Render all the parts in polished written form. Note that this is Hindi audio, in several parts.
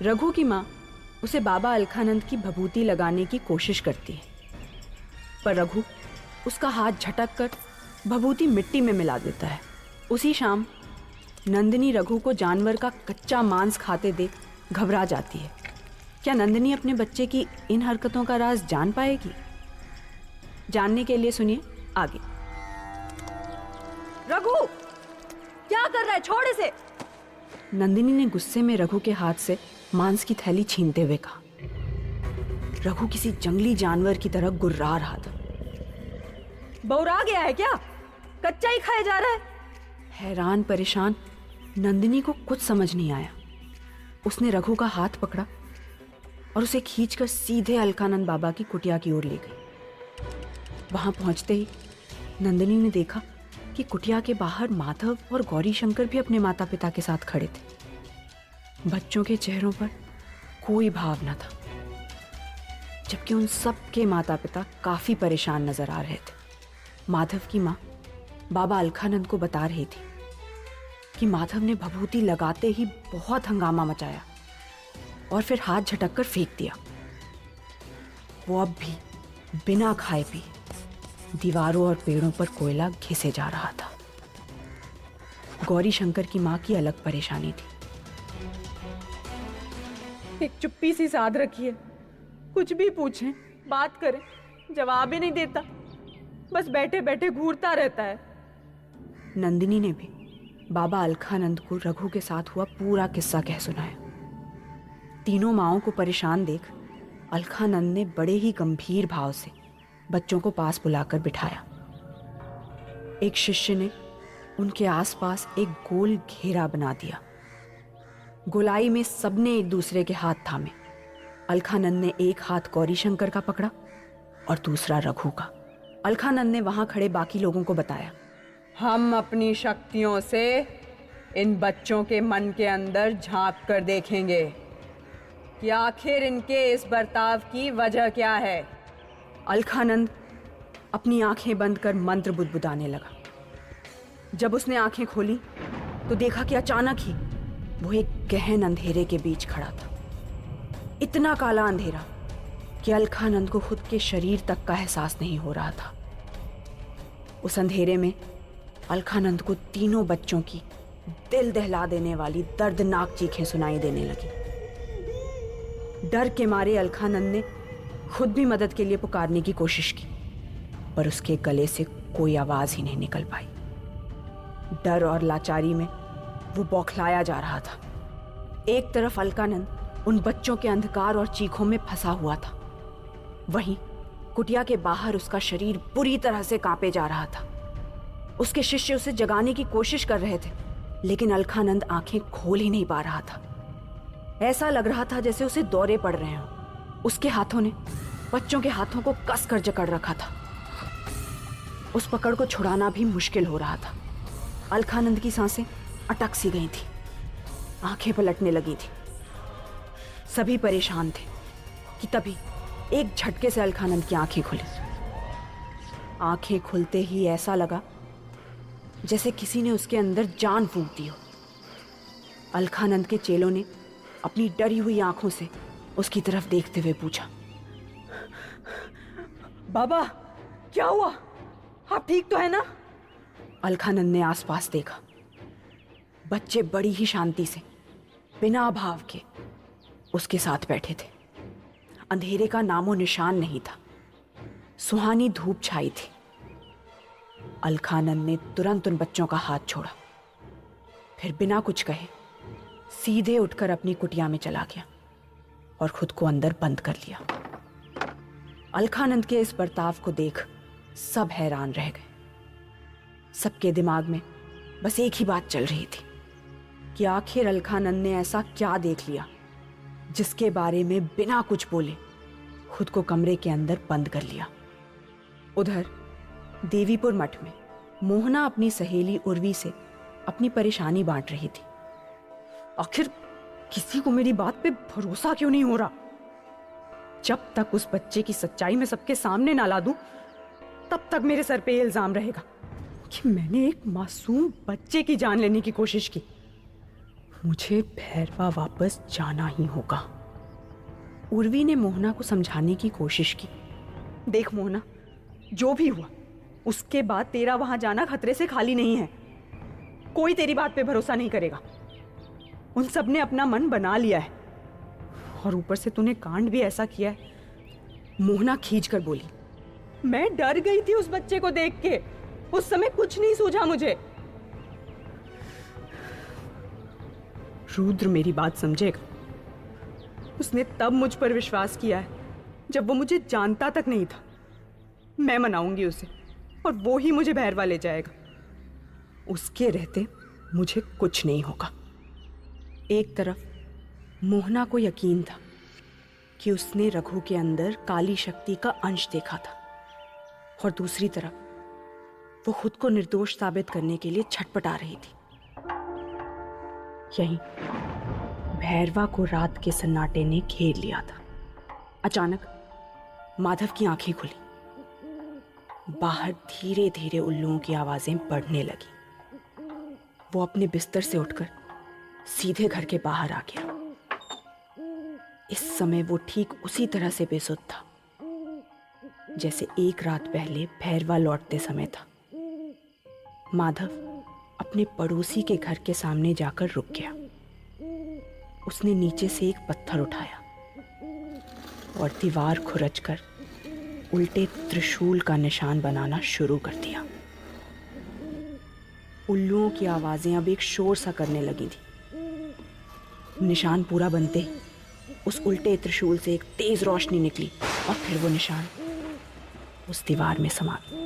रघु की माँ उसे बाबा अलखानंद की भभूति लगाने की कोशिश करती है, पर रघु उसका हाथ झटक कर भभूति मिट्टी में मिला देता है। उसी शाम नंदिनी रघु को जानवर का कच्चा मांस खाते देख घबरा जाती है। क्या नंदिनी अपने बच्चे की इन हरकतों का राज जान पाएगी? जानने के लिए सुनिए आगे। रघु, क्या कर रहा है? छोड़ इसे। नंदिनी ने गुस्से में रघु के हाथ से मांस की थैली छीनते हुए कहा। रघु किसी जंगली जानवर की तरह गुर्रा रहा था। बौरा गया है क्या? कच्चा ही खाया जा रहा है। हैरान परेशान नंदिनी को कुछ समझ नहीं आया। उसने रघु का हाथ पकड़ा और उसे खींचकर सीधे अलखानंद बाबा की कुटिया की ओर ले गई। वहां पहुंचते ही नंदिनी ने देखा कि कुटिया के बाहर माधव और गौरी शंकर भी अपने माता पिता के साथ खड़े थे। बच्चों के चेहरों पर कोई भाव न था, जबकि उन सब के माता पिता काफी परेशान नजर आ रहे थे। माधव की माँ बाबा अलखानंद को बता रही थी कि माधव ने भभूति लगाते ही बहुत हंगामा मचाया और फिर हाथ झटक कर फेंक दिया। वो अब भी बिना खाए पिए दीवारों और पेड़ों पर कोयला घिसे जा रहा था। गौरी शंकर की माँ की अलग परेशानी थी। एक चुप्पी सी साध रखी है, कुछ भी पूछें, बात करें, जवाब ही नहीं देता, बस बैठे बैठे घूरता रहता है। नंदिनी ने भी बाबा अलखानंद को रघु के साथ हुआ पूरा किस्सा कह सुनाया। तीनों माँओं को परेशान देख अलखानंद ने बड़े ही गंभीर भाव से बच्चों को पास बुलाकर बिठाया। एक शिष्य ने उनके आसपास एक गोल घेरा बना दिया। गोलाई में सबने एक दूसरे के हाथ थामे। अलखानंद ने एक हाथ गौरी शंकर का पकड़ा और दूसरा रघु का। अलखानंद ने वहां खड़े बाकी लोगों को बताया, हम अपनी शक्तियों से इन बच्चों के मन के अंदर झांक कर देखेंगे कि आखिर इनके इस बर्ताव की वजह क्या है। अलखानंद अपनी आंखें बंद कर मंत्र बुदबुदाने लगा। जब उसने आंखें खोली तो देखा कि अचानक ही वो एक गहन अंधेरे के बीच खड़ा था। इतना काला अंधेरा कि अलखानंद को खुद के शरीर तक का एहसास नहीं हो रहा था। उस अंधेरे में अलखानंद को तीनों बच्चों की दिल दहला देने वाली दर्दनाक चीखें सुनाई देने लगी। डर के मारे अलखानंद ने खुद भी मदद के लिए पुकारने की कोशिश की, पर उसके गले से कोई आवाज ही नहीं निकल पाई। डर और लाचारी में वो बौखलाया जा रहा था। एक तरफ अलखानंद उन बच्चों के अंधकार और चीखों में फंसा हुआ था, वहीं कुटिया के बाहर उसका शरीर बुरी तरह से कांपे जा रहा था। उसके शिष्य उसे जगाने की कोशिश कर रहे थे, लेकिन अलखानंद आंखें खोल ही नहीं पा रहा था। ऐसा लग रहा था जैसे उसे दौरे पड़ रहे हों। उसके हाथों ने बच्चों के हाथों को कसकर जकड़ रखा था। उस पकड़ को छुड़ाना भी मुश्किल हो रहा था। अलखानंद की सांसें अटक सी गई थी, आंखें पलटने लगी थी। सभी परेशान थे कि तभी एक झटके से अलखानंद की आंखें खुली। आंखें खुलते ही ऐसा लगा जैसे किसी ने उसके अंदर जान फूंक दी हो। अलखानंद के चेलों ने अपनी डरी हुई आंखों से उसकी तरफ देखते हुए पूछा, बाबा क्या हुआ? आप ठीक तो है ना? अलखानंद ने आसपास देखा। बच्चे बड़ी ही शांति से बिना भाव के उसके साथ बैठे थे। अंधेरे का नामो निशान नहीं था। सुहानी धूप छाई थी। अलखानंद ने तुरंत उन बच्चों का हाथ छोड़ा, फिर बिना कुछ कहे सीधे उठकर अपनी कुटिया में चला गया और खुद को अंदर बंद कर लिया। अलखानंद के इस बर्ताव को देख सब हैरान रह गए। सबके दिमाग में बस एक ही बात चल रही थी कि आखिर अलखानंद ने ऐसा क्या देख लिया जिसके बारे में बिना कुछ बोले खुद को कमरे के अंदर बंद कर लिया। उधर देवीपुर मठ में मोहना अपनी सहेली उर्वी से अपनी परेशानी बांट रही थी। आखिर किसी को मेरी बात पे भरोसा क्यों नहीं हो रहा? जब तक उस बच्चे की सच्चाई में सबके सामने ना ला दूं, तब तक मेरे सर पे इल्जाम रहेगा कि मैंने एक मासूम बच्चे की जान लेने की कोशिश की। मुझे भैरवा वापस जाना ही होगा। उर्वी ने मोहना को समझाने की कोशिश की। देख मोहना, जो भी हुआ उसके बाद तेरा वहां जाना खतरे से खाली नहीं है। कोई तेरी बात पे भरोसा नहीं करेगा। उन सब ने अपना मन बना लिया है, और ऊपर से तूने कांड भी ऐसा किया है। मोहना खींच कर बोली, मैं डर गई थी उस बच्चे को देख के। उस समय कुछ नहीं सूझा मुझे। रुद्र मेरी बात समझेगा। उसने तब मुझ पर विश्वास किया है जब वो मुझे जानता तक नहीं था। मैं मनाऊंगी उसे, और वो ही मुझे भैरवा ले जाएगा। उसके रहते मुझे कुछ नहीं होगा। एक तरफ मोहना को यकीन था कि उसने रघु के अंदर काली शक्ति का अंश देखा था, और दूसरी तरफ वो खुद को निर्दोष साबित करने के लिए छटपटा रही थी। यहीं भैरवा को रात के सन्नाटे ने घेर लिया था। अचानक माधव की आंखें खुली। बाहर धीरे धीरे उल्लुओं की आवाजें बढ़ने लगी। वो अपने बिस्तर से उठकर सीधे घर के बाहर आ गया। इस समय वो ठीक उसी तरह से बेसुध था जैसे एक रात पहले भैरवा लौटते समय था। माधव अपने पड़ोसी के घर के सामने जाकर रुक गया। उसने नीचे से एक पत्थर उठाया और दीवार खुरचकर उल्टे त्रिशूल का निशान बनाना शुरू कर दिया। उल्लुओं की आवाजें अब एक शोर सा करने लगी थी। निशान पूरा बनते ही उस उल्टे त्रिशूल से एक तेज रोशनी निकली, और फिर वो निशान उस दीवार में समा गया।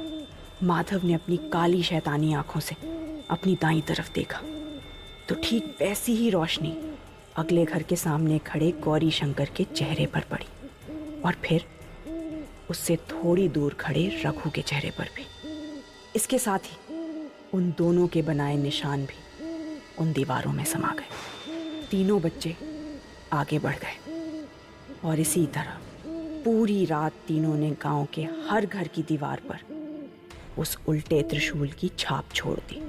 माधव ने अपनी काली शैतानी आंखों से अपनी दाईं तरफ देखा तो ठीक वैसी ही रोशनी अगले घर के सामने खड़े गौरी शंकर के चेहरे पर पड़ी, और फिर उससे थोड़ी दूर खड़े रघु के चेहरे पर भी। इसके साथ ही उन दोनों के बनाए निशान भी उन दीवारों में समा गए। तीनों बच्चे आगे बढ़ गए, और इसी तरह पूरी रात तीनों ने गांव के हर घर की दीवार पर उस उल्टे त्रिशूल की छाप छोड़ दी।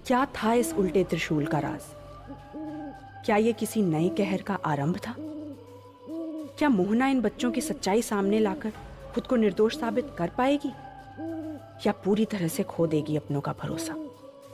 क्या था इस उल्टे त्रिशूल का राज? क्या यह किसी नए कहर का आरंभ था? क्या मोहना इन बच्चों की सच्चाई सामने लाकर खुद को निर्दोष साबित कर पाएगी, या पूरी तरह से खो देगी अपनों का भरोसा?